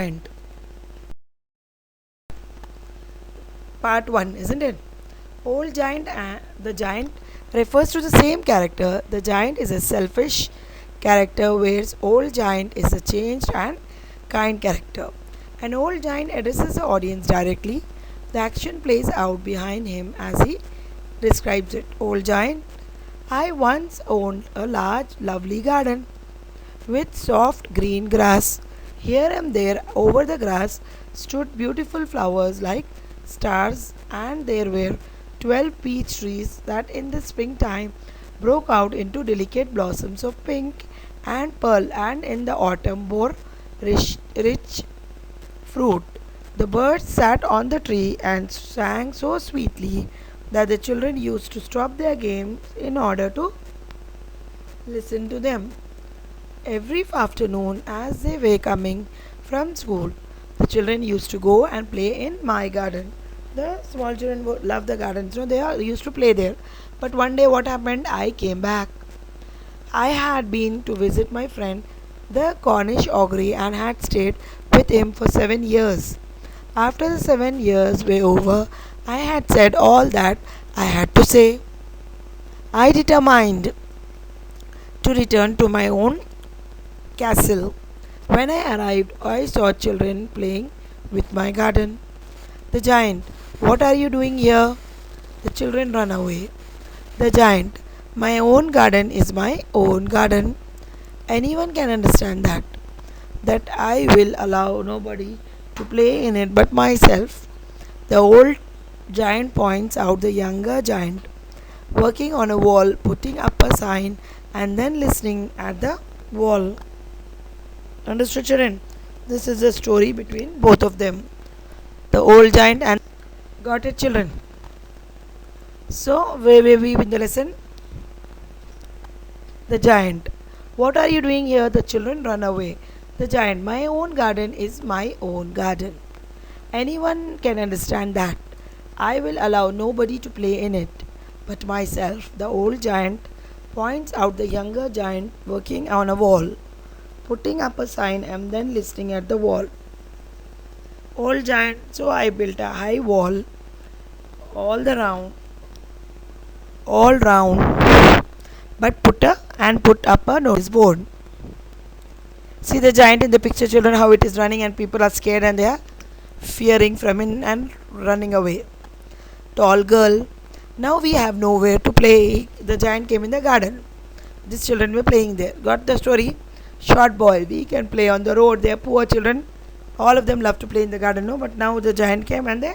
Giant. Part 1, isn't it? Old Giant and the Giant refers to the same character. The giant is a selfish character, whereas Old Giant is a changed and kind character. An old giant addresses the audience directly. The action plays out behind him as he describes it. Old Giant, I once owned a large, lovely garden with soft green grass. Here and there over the grass stood beautiful flowers like stars, and there were 12 peach trees that in the springtime broke out into delicate blossoms of pink and pearl, and in the autumn bore rich fruit. The birds sat on the tree and sang so sweetly that the children used to stop their games in order to listen to them. Every afternoon, as they were coming from school, the children used to go and play in my garden. The small children would love the garden, so they all used to play there. But one day, what happened? I came back. I had been to visit my friend, the Cornish Ogre, and had stayed with him for 7 years. After the 7 years were over, I had said all that I had to say. I determined to return to my own castle. When I arrived, I saw children playing with my garden. The giant, what are you doing here? The children run away. The giant, my own garden is my own garden. Anyone can understand that. That I will allow nobody to play in it but myself. The old giant points out the younger giant working on a wall, putting up a sign, and then listening at the wall. Understood, children? This is a story between both of them, the old giant and got it, children. So, where were we with the lesson? The giant. What are you doing here? The children run away. The giant. My own garden is my own garden. Anyone can understand that. I will allow nobody to play in it but myself. The old giant points out the younger giant working on a wall, putting up a sign, and then listening at the wall. Old giant, so I built a high wall all round, but put up a notice board. See the giant in the picture, children, how it is running, and people are scared and they are fearing from it and running away. Tall girl. Now we have nowhere to play. The giant came in the garden. These children were playing there. Got the story? Short boy. We can play on the road. They are poor children. All of them love to play in the garden, no? But now the giant came and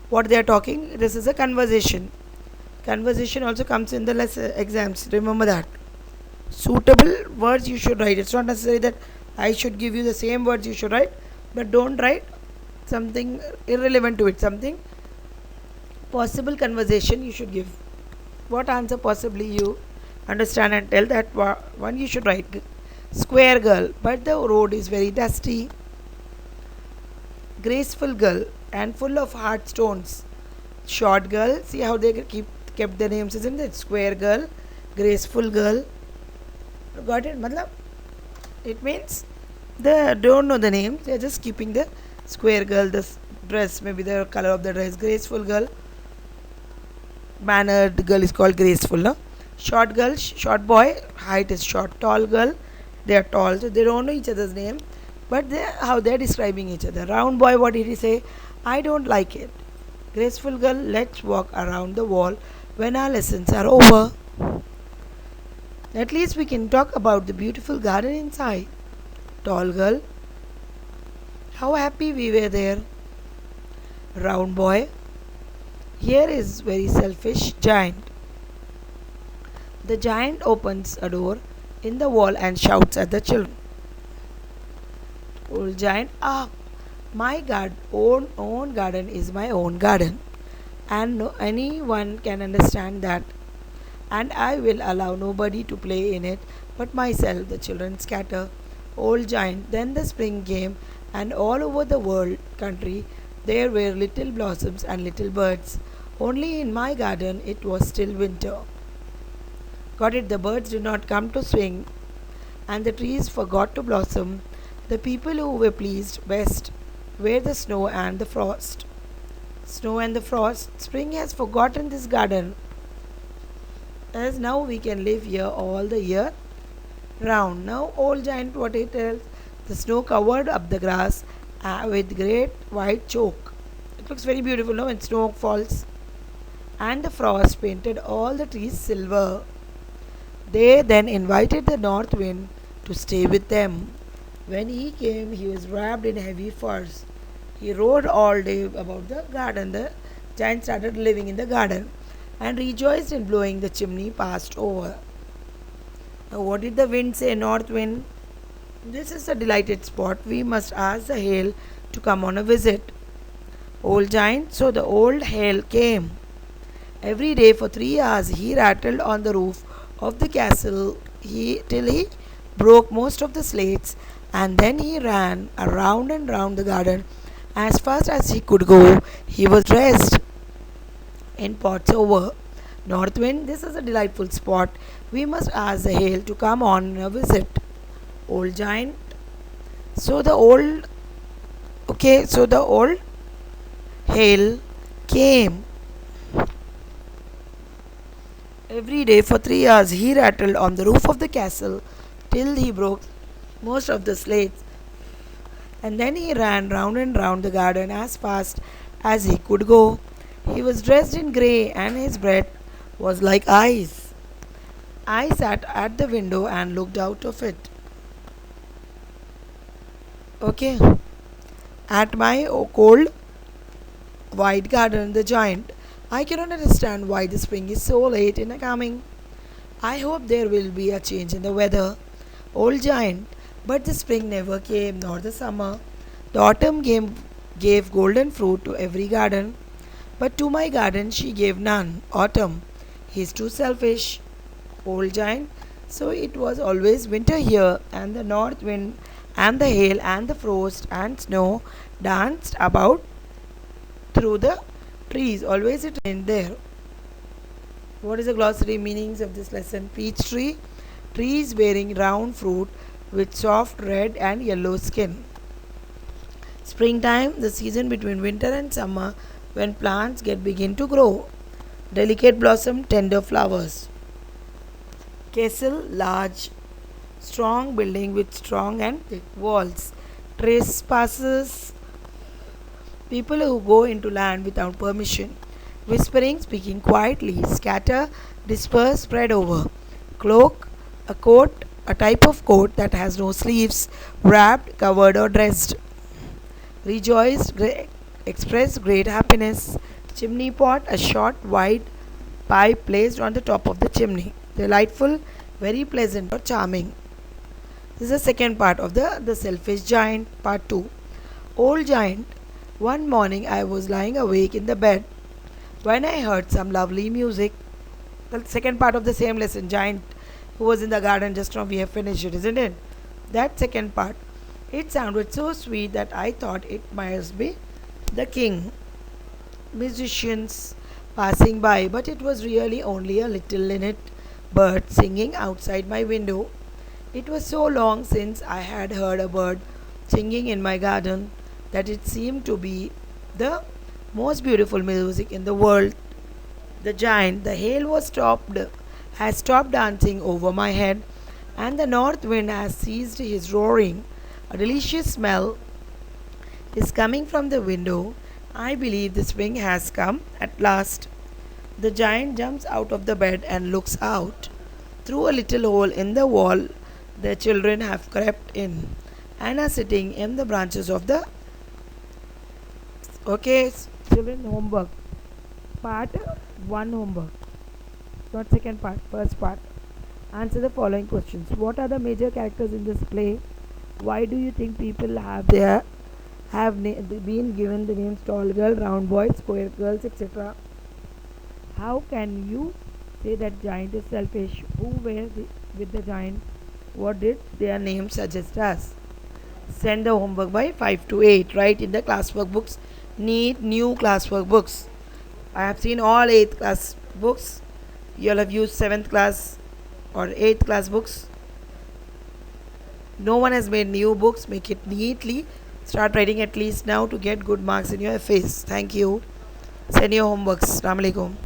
what they are talking. This is a conversation. Conversation also comes in the exams. Remember that. Suitable words you should write. It's not necessary that I should give you the same words you should write, but don't write something irrelevant to it. Something possible conversation you should give. What answer possibly you understand and tell, that one you should write. Square girl, but the road is very dusty. Graceful girl and full of hard stones. Short girl, see how they kept the names, isn't it? Square girl, graceful girl. Got it? Matlab, it means they don't know the names, they are just keeping the square girl, the dress, maybe the color of the dress. Graceful girl, mannered girl is called graceful, no? Short girl, short boy, height is short. Tall girl, they are tall, so they don't know each other's name, but how they are describing each other. Round boy, what did he say? I don't like it. Graceful girl, let's walk around the wall when our lessons are over. At least we can talk about the beautiful garden inside. Tall girl, how happy we were there. Round boy, here is very selfish giant. The giant opens a door in the wall and shouts at the children. Old giant, my own garden is my own garden, and no anyone can understand that. And I will allow nobody to play in it but myself. The children scatter. Old giant, then the spring came, and all over the world country there were little blossoms and little birds. Only in my garden it was still winter. Got it? The birds did not come to swing, and the trees forgot to blossom. The people who were pleased best where the snow and the frost. Snow and the frost. Spring has forgotten this garden, as now we can live here all the year round. Now, old giant what it tells, the snow covered up the grass with great white chalk. It looks very beautiful, no, when snow falls. And the frost painted all the trees silver. They then invited the north wind to stay with them. When he came, he was wrapped in heavy furs. He rode all day about the garden. The giant started living in the garden and rejoiced in blowing the chimney passed over. Now, what did the wind say, north wind? This is a delighted spot. We must ask the hail to come on a visit. Old giant, so the old hail came. Every day for 3 hours he rattled on the roof of the castle till he broke most of the slates, and then he ran around and round the garden as fast as he could go. He was dressed in pots over. North wind, this is a delightful spot. We must ask the hail to come on a visit. Old giant, so the old hail came. Every day for 3 hours he rattled on the roof of the castle till he broke most of the slates, and then he ran round and round the garden as fast as he could go. He was dressed in grey and his breath was like ice. I sat at the window and looked out of it. Okay, at my cold white garden, the giant. I cannot understand why the spring is so late in coming. I hope there will be a change in the weather. Old giant, but the spring never came, nor the summer. The autumn gave golden fruit to every garden, but to my garden she gave none. Autumn, he is too selfish. Old giant, so it was always winter here, and the north wind and the hail and the frost and snow danced about through the trees. Always it rained there. What is the glossary meanings of this lesson? Peach tree, trees bearing round fruit with soft red and yellow skin. Springtime, the season between winter and summer when plants begin to grow. Delicate blossom, tender flowers. Castle, large, strong building with strong and thick walls. Trespassers, people who go into land without permission. Whispering, speaking quietly. Scatter, disperse, spread over. Cloak, a coat, a type of coat that has no sleeves, wrapped, covered, or dressed. Rejoiced, express great happiness. Chimney pot, a short, wide pipe placed on the top of the chimney. Delightful, very pleasant or charming. This is the second part of the selfish giant, part 2. Old giant. One morning I was lying awake in the bed when I heard some lovely music. The second part of the same lesson, giant who was in the garden just now, we have finished it, isn't it? That second part. It sounded so sweet that I thought it must be the king. Musicians passing by, but it was really only a little linnet bird singing outside my window. It was so long since I had heard a bird singing in my garden that it seemed to be the most beautiful music in the world. The giant, the hail has stopped dancing over my head, and the north wind has ceased his roaring. A delicious smell is coming from the window. I believe the spring has come at last. The giant jumps out of the bed and looks out. Through a little hole in the wall, the children have crept in and are sitting in the branches of the. Okay, children, homework. Part 1 homework. Not second part, first part. Answer the following questions. What are the major characters in this play? Why do you think people been given the names tall girl, round boy, square girls, etc.? How can you say that giant is selfish? Who were with the giant? What did their names suggest us? Send the homework by 5 to 8. Write in the classwork books. Need new classwork books. I have seen all 8th class books. You all have used 7th class or 8th class books. No one has made new books. Make it neatly. Start writing at least now to get good marks in your FAs. Thank you. Send your homeworks. Assalamu alaikum.